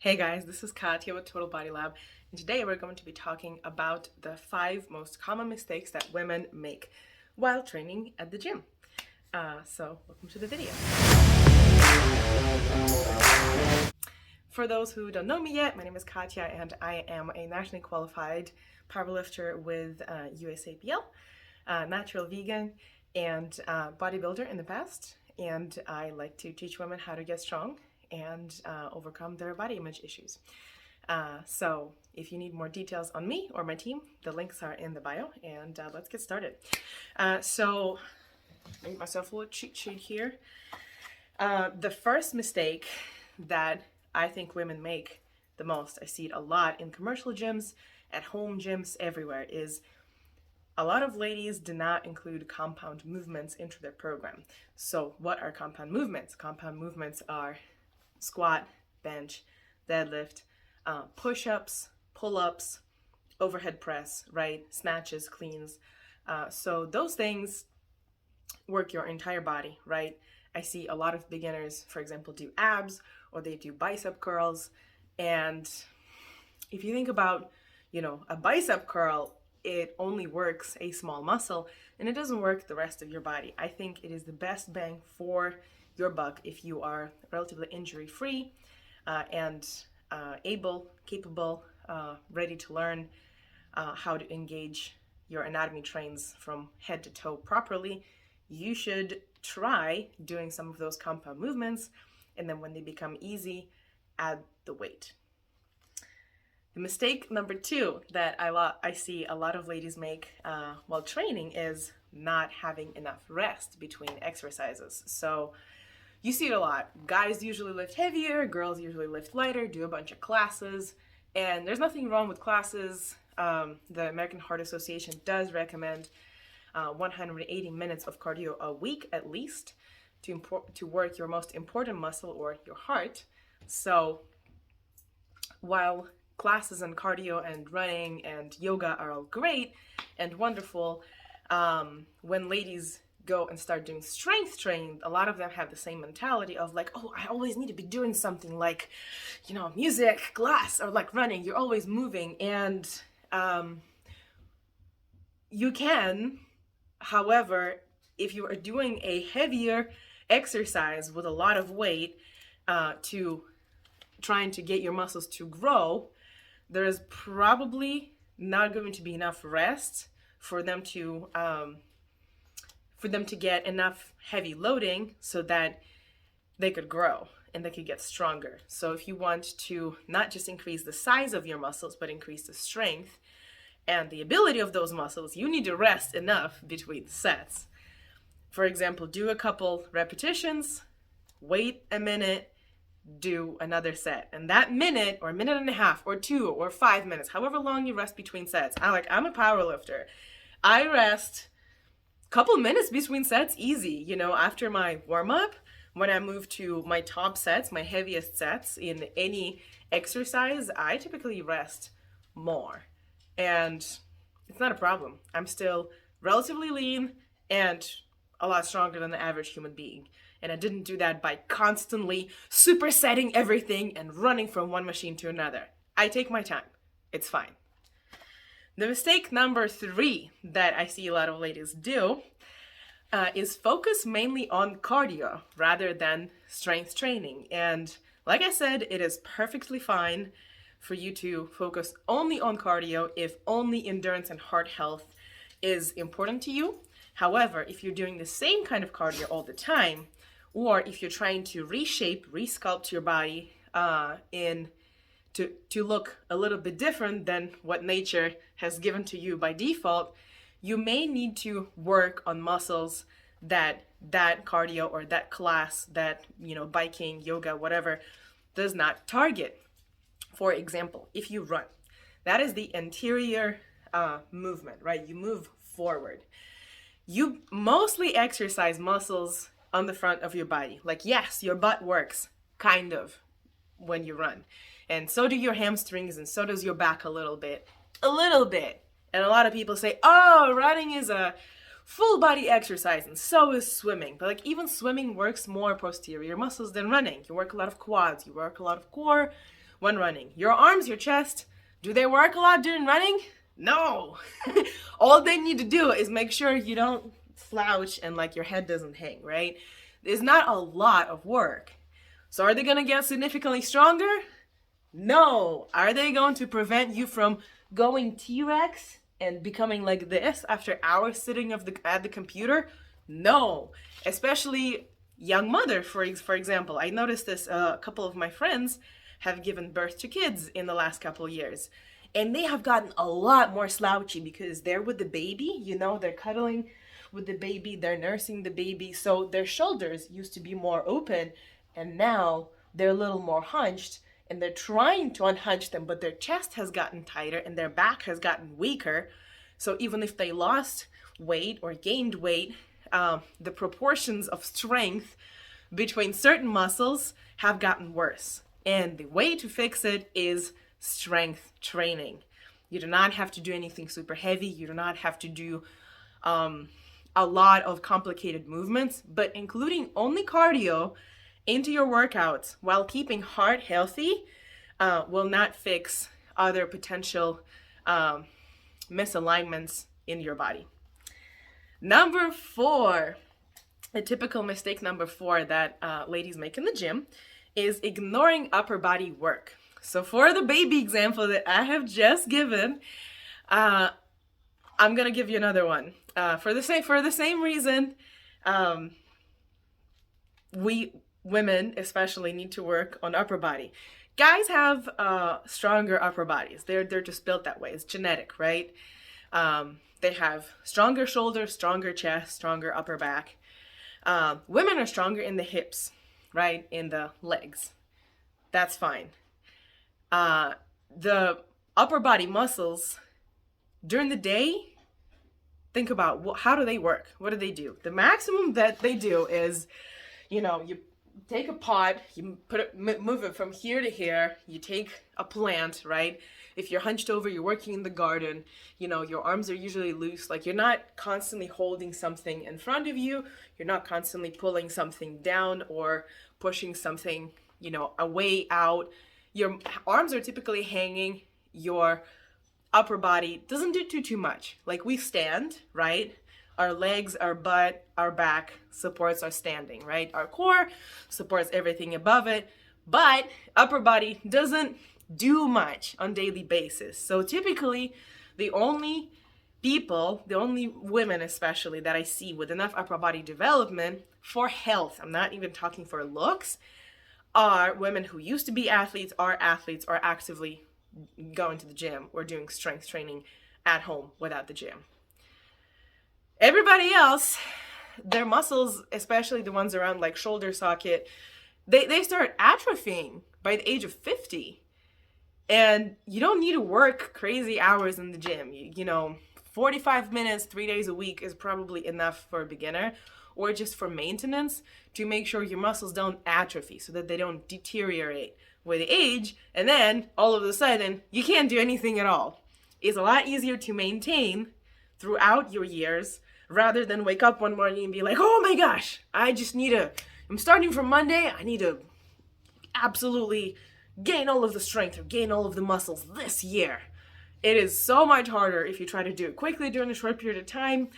Hey guys, this is Katya with TotalBodyLab, and today we're going to be talking about the 5 most common mistakes that women make while training at the gym. So welcome to the video. For those who don't know me yet, my name is Katya and I am a nationally qualified powerlifter with USAPL, natural vegan, and bodybuilder in the past, and I like to teach women how to get strong and overcome their body image issues. So if you need more details on me or my team, the links are in the bio, and let's get started. So make myself a little cheat sheet here. The first mistake that I think women make the most, I see it a lot in commercial gyms, at home gyms, everywhere, is a lot of ladies do not include compound movements into their program. So what are compound movements? Compound movements are squat, bench, deadlift, push-ups, pull-ups, overhead press, right? Snatches, cleans. So those things work your entire body, right? I see a lot of beginners, for example, do abs or they do bicep curls. And if you think about, a bicep curl, it only works a small muscle and it doesn't work the rest of your body. I think it is the best bang for your buck if you are relatively injury-free and capable, ready to learn how to engage your anatomy trains from head to toe properly. You should try doing some of those compound movements, and then when they become easy, add the weight. The mistake number 2 that I see a lot of ladies make while training is not having enough rest between exercises. So you see it a lot. Guys usually lift heavier, girls usually lift lighter, do a bunch of classes, and there's nothing wrong with classes. The American Heart Association does recommend 180 minutes of cardio a week at least to work your most important muscle, or your heart. So while classes and cardio and running and yoga are all great and wonderful, when ladies go and start doing strength training, a lot of them have the same mentality of like, oh, I always need to be doing something like, music, glass, or like running. You're always moving, and you can. However, if you are doing a heavier exercise with a lot of weight to trying to get your muscles to grow, there is probably not going to be enough rest for them to get enough heavy loading so that they could grow and they could get stronger. So if you want to not just increase the size of your muscles, but increase the strength and the ability of those muscles, you need to rest enough between sets. For example, do a couple repetitions, wait a minute, do another set. And that minute or minute and a half or 2 or 5 minutes, however long you rest between sets. I'm a powerlifter. I rest couple minutes between sets, easy. After my warm-up, when I move to my top sets, my heaviest sets in any exercise, I typically rest more. And it's not a problem. I'm still relatively lean and a lot stronger than the average human being. And I didn't do that by constantly supersetting everything and running from one machine to another. I take my time. It's fine. The mistake number 3 that I see a lot of ladies do is focus mainly on cardio rather than strength training. And like I said, it is perfectly fine for you to focus only on cardio if only endurance and heart health is important to you. However, if you're doing the same kind of cardio all the time, or if you're trying to resculpt your body to look a little bit different than what nature has given to you by default, you may need to work on muscles that cardio or that class, that biking, yoga, whatever, does not target. For example, if you run, that is the anterior movement, right? You move forward. You mostly exercise muscles on the front of your body. Like, yes, your butt works, kind of, when you run. And so do your hamstrings, and so does your back a little bit. And a lot of people say, oh, running is a full body exercise, and so is swimming. But like, even swimming works more posterior muscles than running. You work a lot of quads, you work a lot of core, when running? Your arms, your chest, do they work a lot during running? No. All they need to do is make sure you don't slouch and like your head doesn't hang, right? It's not a lot of work. So are they going to get significantly stronger? No. Are they going to prevent you from going T-Rex and becoming like this after hours sitting at the computer? No. Especially young mother, for example. I noticed this, a couple of my friends have given birth to kids in the last couple of years. And they have gotten a lot more slouchy because they're with the baby, you know, they're cuddling with the baby, they're nursing the baby. So their shoulders used to be more open and now they're a little more hunched and they're trying to unhunch them, but their chest has gotten tighter and their back has gotten weaker. So even if they lost weight or gained weight, the proportions of strength between certain muscles have gotten worse. And the way to fix it is strength training. You do not have to do anything super heavy. You do not have to do a lot of complicated movements, but including only cardio into your workouts while keeping heart healthy will not fix other potential misalignments in your body. Number 4, a typical mistake number 4 that ladies make in the gym is ignoring upper body work. So for the baby example that I have just given, I'm gonna give you another one. For the same reason, we women especially need to work on upper body. Guys have stronger upper bodies. They're just built that way. It's genetic, right? They have stronger shoulders, stronger chest, stronger upper back. Women are stronger in the hips, right? In the legs. That's fine. The upper body muscles during the day, think about how do they work? What do they do? The maximum that they do is, you know, you take a pot, you move it from here to here, you take a plant, right? If you're hunched over, you're working in the garden, you know, your arms are usually loose. Like you're not constantly holding something in front of you. You're not constantly pulling something down or pushing something, you know, away out. Your arms are typically hanging. Your upper body doesn't do too much. Like we stand, right? Our legs, our butt, our back supports our standing, right? Our core supports everything above it, but upper body doesn't do much on daily basis. So typically the only women especially that I see with enough upper body development for health, I'm not even talking for looks, are women who used to be athletes, are actively going to the gym or doing strength training at home without the gym. Everybody else, their muscles, especially the ones around like shoulder socket, they start atrophying by the age of 50. And you don't need to work crazy hours in the gym. You know, 45 minutes, 3 days a week is probably enough for a beginner, or just for maintenance to make sure your muscles don't atrophy so that they don't deteriorate with age. And then all of a sudden, you can't do anything at all. It's a lot easier to maintain throughout your years rather than wake up one morning and be like, oh my gosh, I'm starting from Monday. I need to absolutely gain all of the strength or gain all of the muscles this year. It is so much harder if you try to do it quickly during a short period of time.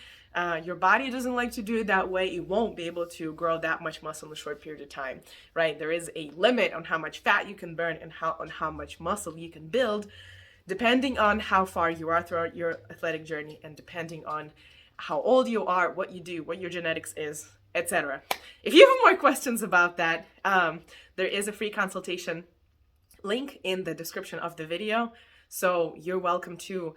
Your body doesn't like to do it that way. It won't be able to grow that much muscle in a short period of time, right? There is a limit on how much fat you can burn and on how much muscle you can build, depending on how far you are throughout your athletic journey and depending on how old you are, what you do, what your genetics is, etc. If you have more questions about that, there is a free consultation link in the description of the video. So you're welcome to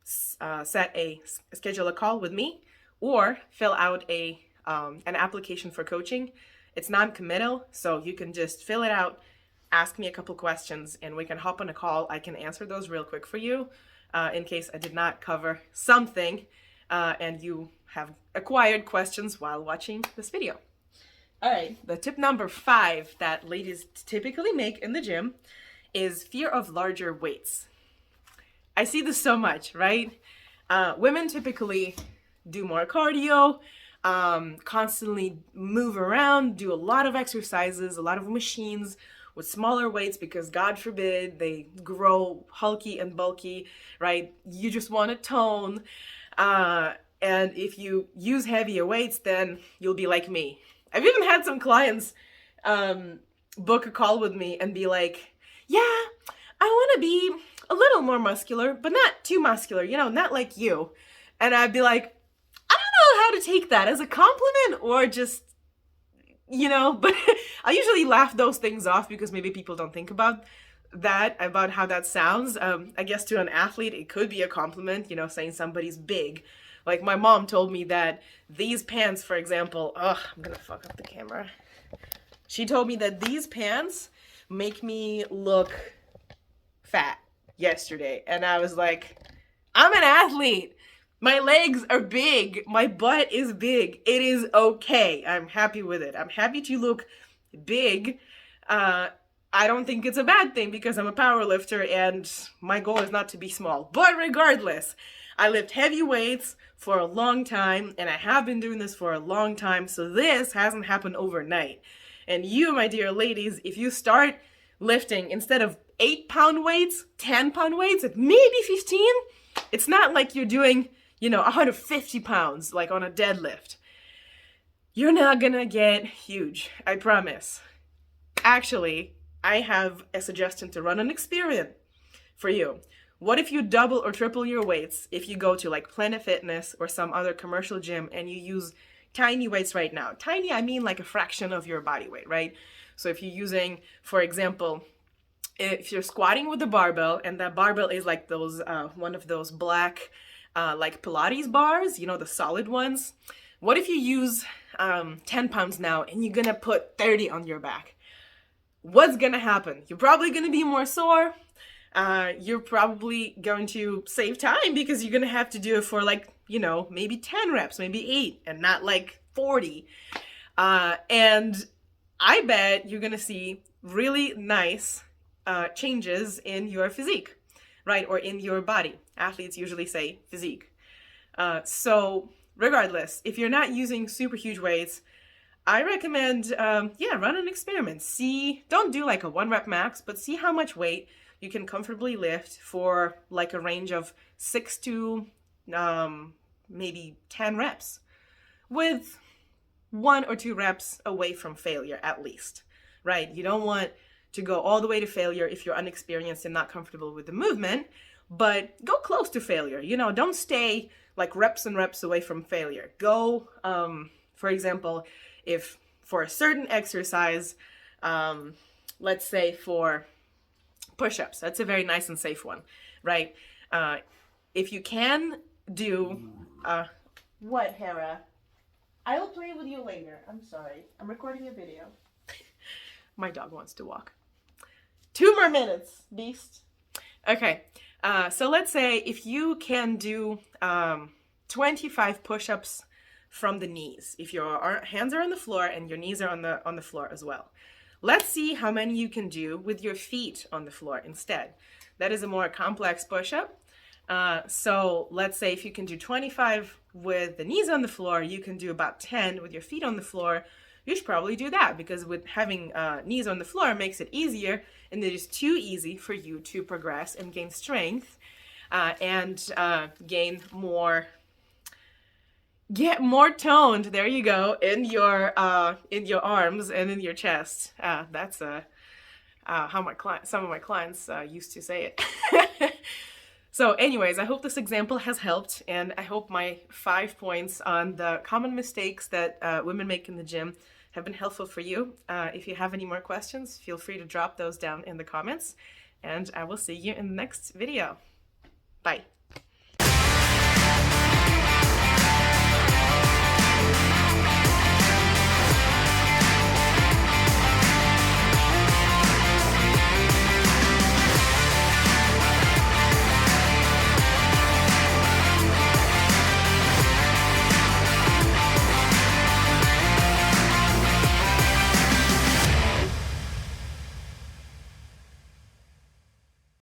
schedule a call with me or fill out an application for coaching. It's non-committal, so you can just fill it out, ask me a couple questions, and we can hop on a call. I can answer those real quick for you in case I did not cover something and you have acquired questions while watching this video. All right, the tip number 5 that ladies typically make in the gym is fear of larger weights. I see this so much, right? Women typically do more cardio, constantly move around, do a lot of exercises, a lot of machines, with smaller weights because God forbid they grow hulky and bulky, right? You just want to tone. And if you use heavier weights, then you'll be like me. I've even had some clients book a call with me and be like, yeah, I want to be a little more muscular, but not too muscular, you know, not like you. And I'd be like, I don't know how to take that as a compliment or just, you know, but I usually laugh those things off because maybe people don't think about that, about how that sounds. I guess to an athlete, it could be a compliment, you know, saying somebody's big. Like my mom told me that these pants, for example, I'm gonna fuck up the camera. She told me that these pants make me look fat yesterday. And I was like, I'm an athlete. My legs are big. My butt is big. It is okay. I'm happy with it. I'm happy to look big. I don't think it's a bad thing because I'm a power lifter and my goal is not to be small. But regardless, I lift heavy weights for a long time and I have been doing this for a long time. So this hasn't happened overnight. And you, my dear ladies, if you start lifting instead of 8-pound weights, 10-pound weights, maybe 15, it's not like you're doing, you know, 150 pounds like on a deadlift. You're not gonna get huge, I promise. Actually, I have a suggestion to run an experiment for you. What if you double or triple your weights if you go to like Planet Fitness or some other commercial gym and you use tiny weights right now? Tiny, I mean like a fraction of your body weight, right? So if you're using, for example, if you're squatting with a barbell and that barbell is like those, one of those black, like Pilates bars, you know, the solid ones. What if you use 10 pounds now and you're gonna put 30 on your back? What's gonna happen? You're probably gonna be more sore. You're probably going to save time because you're gonna have to do it for like, you know, maybe 10 reps, maybe 8 and not like 40. And I bet you're gonna see really nice changes in your physique, right? Or in your body. Athletes usually say physique. So regardless, if you're not using super huge weights, I recommend, run an experiment. Don't do like a 1 rep max, but see how much weight you can comfortably lift for like a range of 6 to maybe 10 reps with 1 or 2 reps away from failure at least, right? You don't want to go all the way to failure if you're unexperienced and not comfortable with the movement, but go close to failure. You know, don't stay like reps and reps away from failure. Go, for example, if for a certain exercise, let's say for push-ups, that's a very nice and safe one, right? If you can do, what, Hera? I will play with you later. I'm sorry. I'm recording a video. My dog wants to walk. 2 more minutes, beast. Okay, so let's say if you can do 25 push-ups from the knees, if your hands are on the floor and your knees are on the floor as well. Let's see how many you can do with your feet on the floor instead. That is a more complex push-up. So let's say if you can do 25 with the knees on the floor, you can do about 10 with your feet on the floor. You should probably do that because with having knees on the floor makes it easier, and it is too easy for you to progress and gain strength and get more toned. There you go, in your arms and in your chest. That's how some of my clients used to say it. So anyways, I hope this example has helped, and I hope my 5 points on the common mistakes that women make in the gym have been helpful for you. If you have any more questions, feel free to drop those down in the comments, and I will see you in the next video. Bye.